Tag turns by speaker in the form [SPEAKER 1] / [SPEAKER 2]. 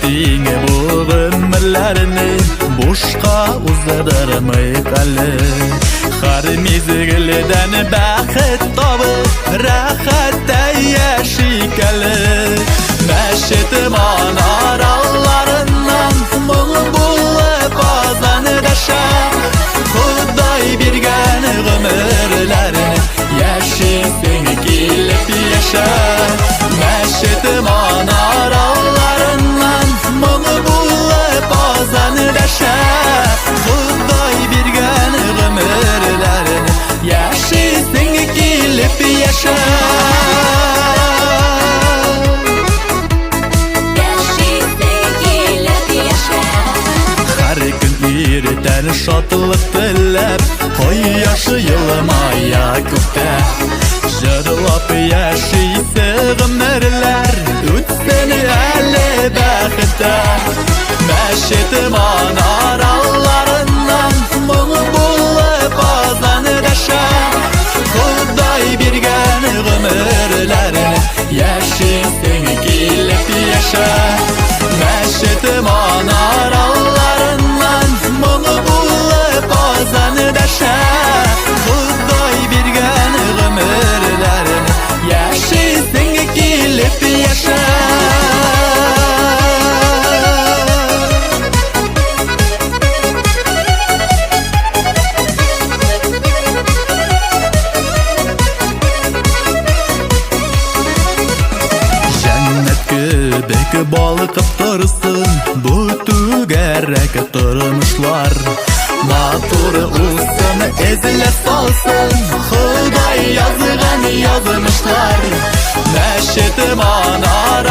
[SPEAKER 1] Seni bu ömürlerini boşqa uzdırmayqalı. Har mezgildan baxit topib rahatda yashayqalı. Məşetim anarallarından mung bo'lib ozandaşa. Xudoy bergan ömürlerini yaşasın kelib yaşa. Məşetim anarallarından mung bo'lib ozandaşa. Xudoy bergan ömürlerini yaşasın kelib yaşa. Erten şatılık dilep Koyaşı yılmaya küpte Jırlap yaşaysın ömürler Ütseni əli bəxtə Məşetim anarallarından Mung bo'lib ozandaşa. Xudoy bergan ömürlerini yaşasın kelib yaşa. Məşetim anarallarından mung bo'lib ozandaşa. Xudoy bergan ömürlerini yaşasın kelib yaşa. Bek balıkıp dursun bu tügerek durmuşlar. Matur olsun ezile salsın Xudoy yazgan yazmışlar. Məşetim anar